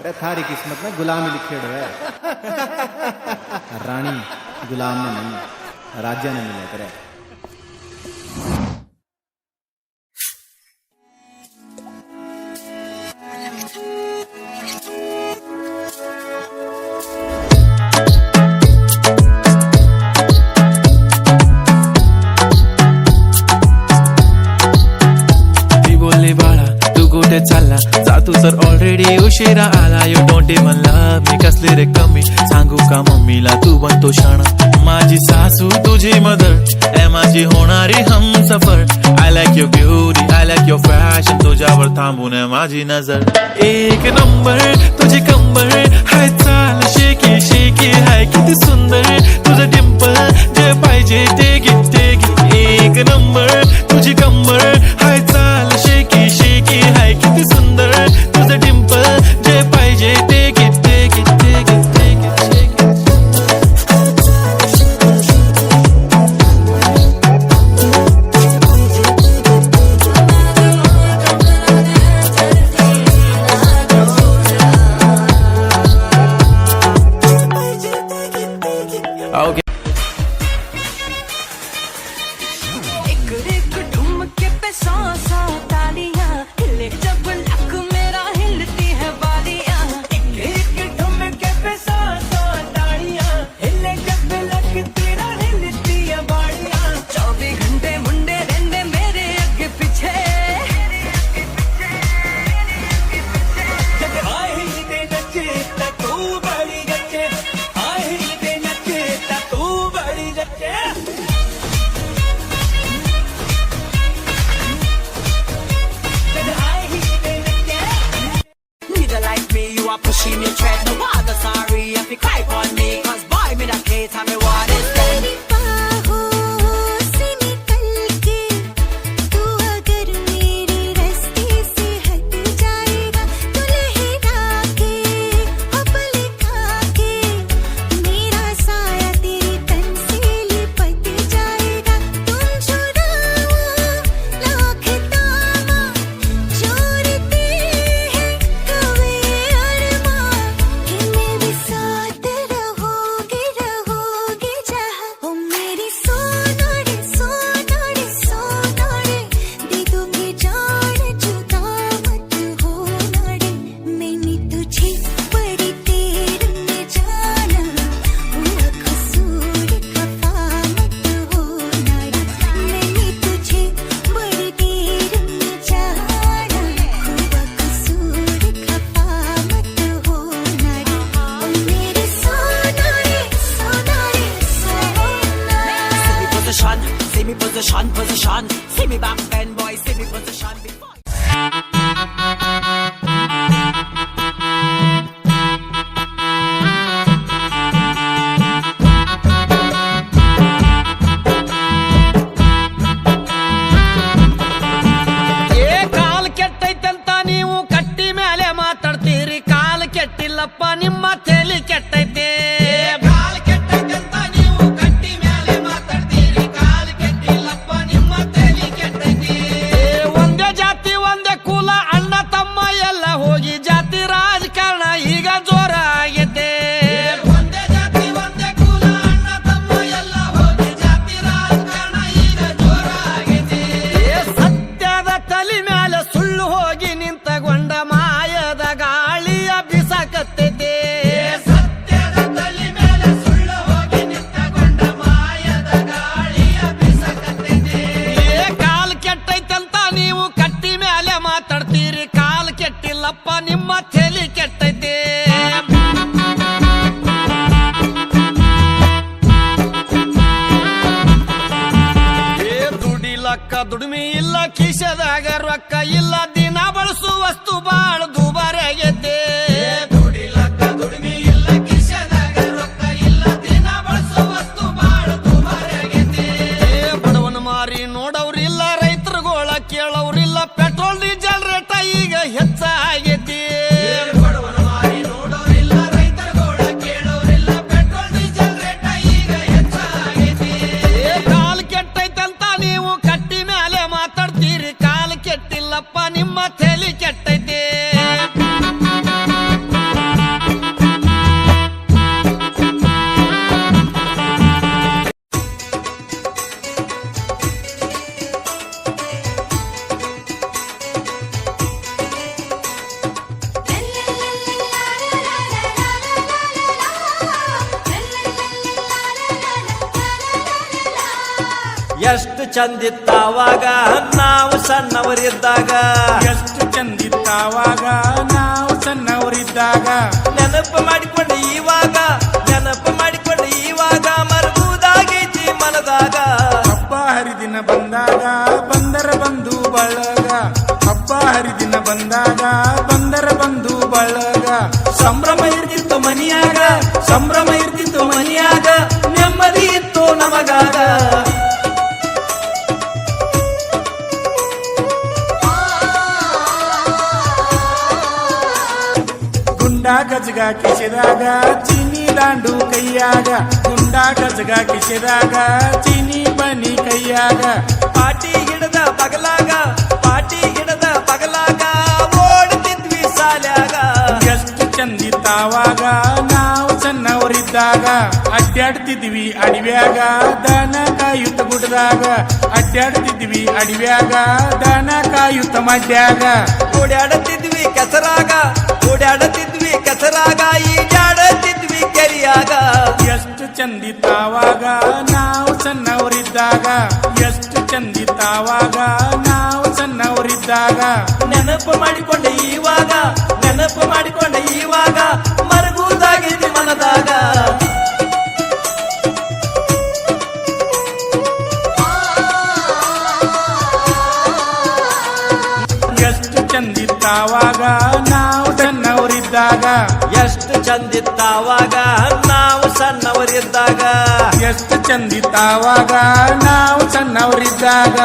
अरे थारी किस्मत में गुलामी लिखे है। रानी गुलाम ने नहीं, राज्य ने मिले करे। चालला जा तू सर ऑलरेडी उशिरा आला. You don't even love me, कसले रे कमी सांगू का मम्मीला तू बनतो क्षण. माझी सासू तुझी मदर ए माझी होणारी हम सफर. I like your beauty, I like your fashion, तुझ्यावर थांबून माझी नजर. एक नंबर तुझी कंबर हाय, चाल शेकी शेकी हाय, किती सुंदर तुझं डिंपल, जे पाहिजे ते घे ते घे. एक नंबर तुझी कंबर हाय, चाल शेकी शेकी हाय, किती सुंदर तुझं डिंपल, जे पाहिजे ते घे ते घे ते घे ते घे. Okay. Pushing your tread, no bother, sorry if you cry for me, cause boy, me that can't tell me what is done. Position, see me back then, boy, see me position before. ಏ ಕಾಲ್ ಕೆಟ್ಟೈತಂತ ನೀವು ಕಟ್ಟಿ ಮೇಲೆ ಮಾತಾಡ್ತೀರಿ, ಕಾಲ್ ಕೆಟ್ಟಿಲ್ಲಪ್ಪ ನಿಮ್ಮ ತಲೆ ಕೆಟ್ಟೈತೆ. ನಿಮ್ಮ ತಲೆ ಕೆಟ್ಟೈತೆ. ದುಡಿಲಕ್ಕ ದುಡಿಮೆ ಇಲ್ಲ, ಕಿಶೆದಾಗ ರೊಕ್ಕ ಇಲ್ಲ, ದಿನ ಬಳಸು ವಸ್ತು ಬಾಳ ದುಬಾರಿ ಆಗೈತೆ. ದುಡಿಲಕ್ಕ ದುಡಿಮೆ ಇಲ್ಲ, ಕಿಶೆದಾಗ ರೊಕ್ಕ ಇಲ್ಲ, ದಿನ ಬಳಸು ವಸ್ತು ಬಾಳ ದುಬಾರಿ ಆಗೈತೆ. ಬಡವನ ಮಾರಿ ನೋಡವ್ರಿಲ್ಲ, ರೈತರುಗೋಳ ಕೇಳವ್ರಿಲ್ಲ, ಪೆಟ್ರೋಲ್ ಡೀಸೆಲ್ ರೇಟ ಈಗ ಹೆಚ್ಚಾಗೈತಿ. ಕಾಲ್ ಕೆಟ್ಟೈತಂತ ನೀವು ಕಟ್ಟಿ ಮೇಲೆ ಮಾತಾಡ್ತೀರಿ, ಕಾಲ್ ಕೆಟ್ಟಿಲ್ಲಪ್ಪ ನಿಮ್ಮ ಎಷ್ಟು ಚಂದಿತ್ತಾವಾಗ ನಾವು ಸಣ್ಣವರಿದ್ದಾಗ ಎಷ್ಟು ಚಂದಿತ್ತಾವಾಗ ನಾವು ಸಣ್ಣವರಿದ್ದಾಗ ನೆನಪು ಮಾಡಿಕೊಂಡು ಇವಾಗ ನೆನಪು ಮಾಡಿಕೊಂಡು ಇವಾಗ ಮರಗುವುದಾಗೈತಿ ಮನದಾಗ ಹಬ್ಬ ಹರಿದಿನ ಬಂದಾಗ ಬಂದರ ಬಂಧು ಬಳಗ ಹಬ್ಬ ಹರಿದಿನ ಬಂದಾಗ ಬಂದರ ಬಂಧು ಬಳಗ ಸಂಭ್ರಮ ಇರ್ತಿತ್ತು ಮನಿಯಾಗ ಸಂಭ್ರಮ ಇರ್ತಿತ್ತು ಮನಿಯಾಗ ನೆಮ್ಮದಿ ಇತ್ತು ನಮಗಾಗ ಗುಂಡಾ ಗಜಗ ಕಿಸಿದಾಗ ಚೀನಿ ದಾಂಡು ಕೈಯಾಗ ಗುಂಡಾ ಗಜಗ ಕಿಸಿದಾಗ ಚೀನಿ ಬನಿ ಕೈಯಾಗ ಪಾಟಿ ಹಿಡದ ಬಗಲಾಗ ಪಾಟಿ ಹಿಡದ ಬಗಲಾಗ ಓಡ್ತಿದ್ವಿ ಸಾಲ್ಯಾಗ ಎಷ್ಟು ಚಂದಿತ್ತಾವಾಗ ನಾವು ಸಣ್ಣವರಿದ್ದಾಗ ಅಡ್ಡಾಡ್ತಿದ್ವಿ ಅಡವ್ಯಾಗ ದನ ಕಾಯುತ್ತ ಗುಡ್ದಾಗ ಅಡ್ಡಾಡ್ತಿದ್ವಿ ಅಡವ್ಯಾಗ ದನ ಕಾಯುತ್ತ ಮಡ್ಯಾಗ ಓಡಾಡುತ್ತಿದ್ವಿ ಕೆಸರಾಗ ಓಡಾಡುತ್ತಿದ್ವಿ ಕೆಸರಾಗ ಈಜಾಡುತ್ತಿದ್ವಿ ಕೆರಿಯಾಗ ಎಷ್ಟು ಚಂದಿತ್ತಾವಾಗ ನಾವು ಸಣ್ಣವರಿದ್ದಾಗ ಎಷ್ಟು ಚಂದಿತ್ತಾವಾಗ ನಾವು ಸಣ್ಣವರಿದ್ದಾಗ ನೆನಪು ಮಾಡಿಕೊಂಡೆ ಇವಾಗ ನೆನಪು ಮಾಡಿಕೊಂಡೆ ಇವಾಗ ಮರಗುವುದಾಗಿದೆ ಮನದಾಗ ಎಷ್ಟು ಚಂದಿತ್ತಾವಾಗ ನಾವು ಸಣ್ಣವರಿದ್ದಾಗ ಎಷ್ಟು ಚಂದಿತ್ತಾವಾಗ ನಾವು ಸಣ್ಣವರಿದ್ದಾಗ ಎಷ್ಟು ಚಂದಿತ್ತಾವಾಗ ನಾವು ಸಣ್ಣವರಿದ್ದಾಗ